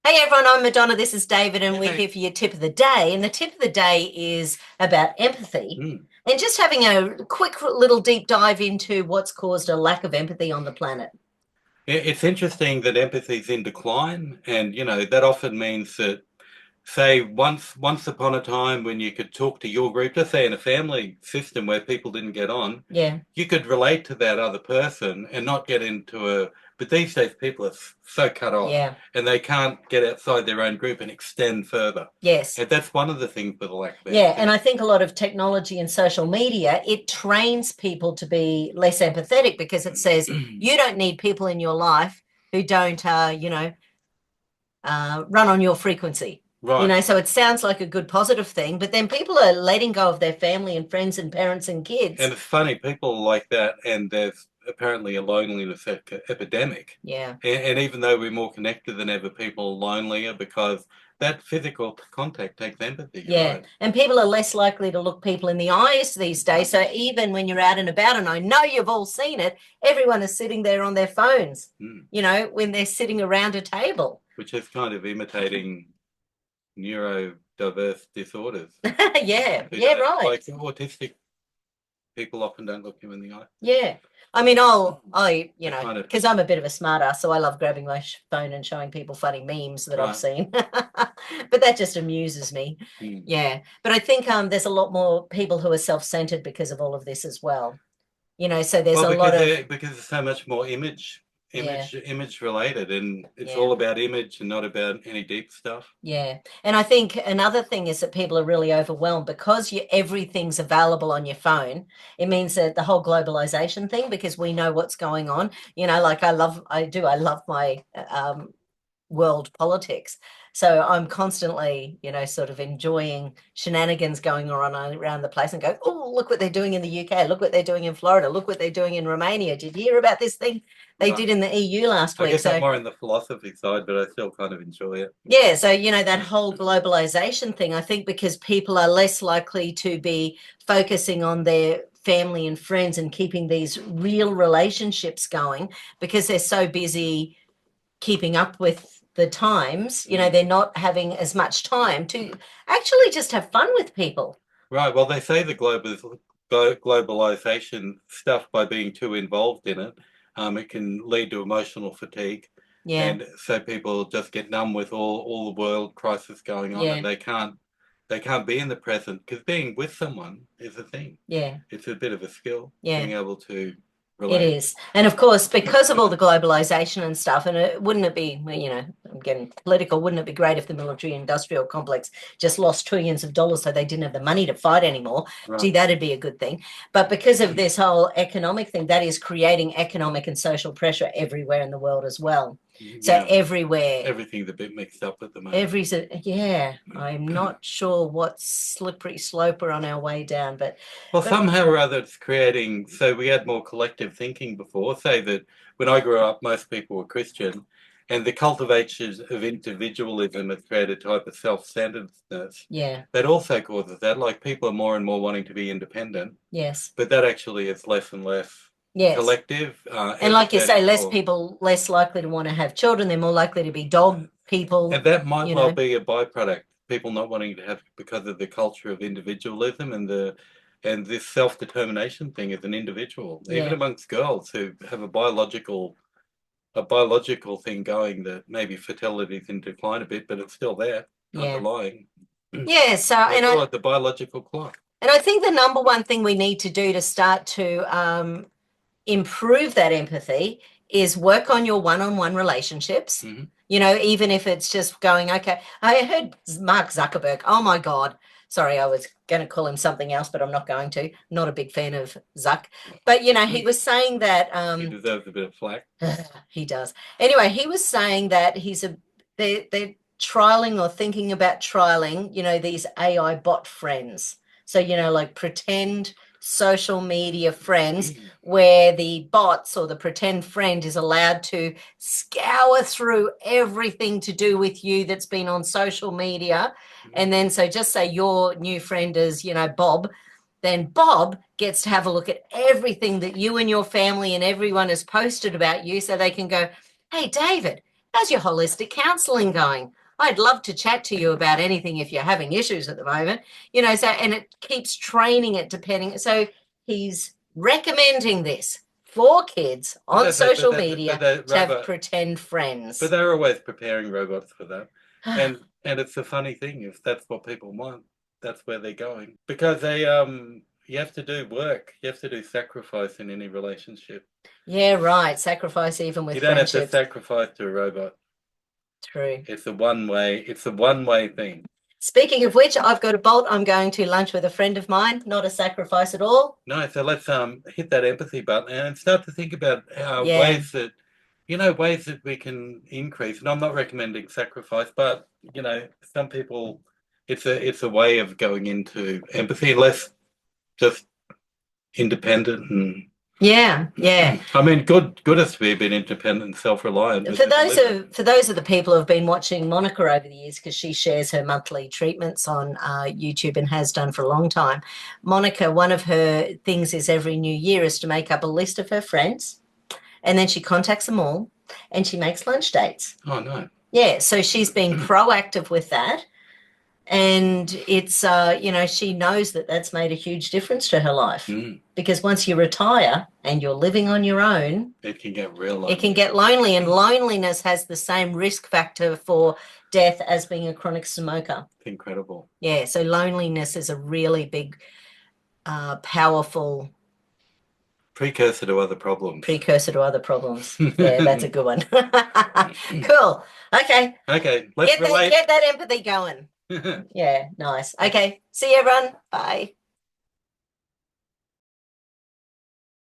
Hey everyone, I'm Madonna. This is David, and we're Hey. here for your tip of the day. And the tip of the day is about empathy Mm. and just having a quick little deep dive into what's caused a lack of empathy on the planet. It's interesting that empathy's in decline, and that often means that, say, once upon a time when you could talk to your group, let's say in a family system where people didn't get on, Yeah, you could relate to that other person and not get into a. But these days, people are so cut off, yeah, and they can't get outside their own group and extend further. yes. And that's one of the things with the lack of Yeah, and empathy. I think a lot of technology and social media, it trains people to be less empathetic because it says you don't need people in your life who don't, run on your frequency. Right. So it sounds like a good positive thing, but then people are letting go of their family and friends and parents and kids. And it's funny, people like that, and there's apparently a loneliness epidemic. Yeah. And even though we're more connected than ever, people are lonelier because that physical contact takes empathy, you're Yeah. right. And people are less likely to look people in the eyes these days. So even when you're out and about, and I know you've all seen it, everyone is sitting there on their phones, Mm. when they're sitting around a table. Which is kind of imitating neurodiverse disorders. Yeah. Yeah, right. Like autistic people often don't look you in the eye. Yeah. I mean, They kind of, because I'm a bit of a smart ass, so I love grabbing my phone and showing people funny memes that I've right. seen. But that just amuses me. Mm. Yeah. But I think there's a lot more people who are self-centered because of all of this as well. So there's Well, a lot of, because it's so much more yeah, image related, and it's yeah. all about image and not about any deep stuff. Yeah. And I think another thing is that people are really overwhelmed because everything's available on your phone. It means that the whole globalization thing, because we know what's going on, like I love my world politics. So I'm constantly, sort of enjoying shenanigans going on around the place and go, oh, look what they're doing in the UK. Look what they're doing in Florida. Look what they're doing in Romania. Did you hear about this thing they Right. did in the EU last I week? guess I'm So more in the philosophy side, but I still kind of enjoy it. yeah, so that whole globalization thing, I think because people are less likely to be focusing on their family and friends and keeping these real relationships going because they're so busy keeping up with the times, Mm. they're not having as much time to actually just have fun with people. Right. Well, they say the globalization stuff, by being too involved in it, it can lead to emotional fatigue, Yeah, and so people just get numb with all the world crisis going on, yeah, and they can't be in the present because being with someone is a thing. yeah, It's a bit of a skill, yeah. being able to It relate. is. And of course, because of all the globalization and stuff, and wouldn't it be, well, I'm getting political, wouldn't it be great if the military industrial complex just lost trillions of dollars so they didn't have the money to fight anymore? Gee, Right. that'd be a good thing. But because of this whole economic thing, that is creating economic and social pressure everywhere in the world as well. So Yeah. everywhere, Everything's a bit mixed up at the moment. yeah, I'm not sure what slippery slope we're on our way down, Well, but somehow or other, it's creating. So we had more collective thinking before. Say that when I grew up, most people were Christian, and the cultivation of individualism has created a type of self-centeredness yeah, that also causes that. Like people are more and more wanting to be independent, yes, but that actually is less and less yes. collective, And like you say, empathetic, less or people, less likely to want to have children. They're more likely to be dog and people, that might you well know. be a byproduct. People not wanting to have because of the culture of individualism and this self-determination thing as an individual, even Yeah, amongst girls who have a biological thing going, that maybe fertility is in decline a bit, but it's still there yeah. underlying. Yeah, so They call it the biological clock. and I think the number one thing we need to do to start to improve that empathy is work on your one-on-one relationships. Hmm. Even if it's just going, okay. I heard Mark Zuckerberg. Oh my God. Sorry, I was going to call him something else, but I'm not going to. Not a big fan of Zuck. But, he was saying that He deserves a bit of flack. he does. Anyway, he was saying that they're trialing or thinking about trialing, these AI bot friends. So, like pretend social media friends where the bots or the pretend friend is allowed to scour through everything to do with you that's been on social media. And then so just say your new friend is, Bob, then Bob gets to have a look at everything that you and your family and everyone has posted about you so they can go, hey, David, how's your holistic counseling going? I'd love to chat to you about anything if you're having issues at the moment. So, and it keeps training it depending. So he's recommending this for kids on social media to have pretend friends. But they're always preparing robots for that. And it's a funny thing, if that's what people want, that's where they're going. Because you have to do work. You have to do sacrifice in any relationship. Yeah, right. Sacrifice even with friendships. You don't have to sacrifice to a robot. True. It's a one-way thing. Speaking of which, I've got a bolt. I'm going to lunch with a friend of mine. Not a sacrifice at all. No, so let's hit that empathy button and start to think about ways that we can increase. And I'm not recommending sacrifice, but some people, it's a way of going into empathy, less just independent and. Yeah. I mean, good has to be a bit independent and self-reliant. For those of the people who have been watching Monica over the years, because she shares her monthly treatments on YouTube and has done for a long time. Monica, one of her things is every new year is to make up a list of her friends, and then she contacts them all, and she makes lunch dates. Oh no! Yeah, so she's been proactive with that. And it's, she knows that that's made a huge difference to her life. Because once you retire and you're living on your own, it can get real lonely. It can get lonely, and loneliness has the same risk factor for death as being a chronic smoker. It's incredible. Yeah, so loneliness is a really big, powerful precursor to other problems. Yeah, that's a good one. Cool. Okay. Let's get that empathy going. Yeah, nice. Okay. See you, everyone. Bye.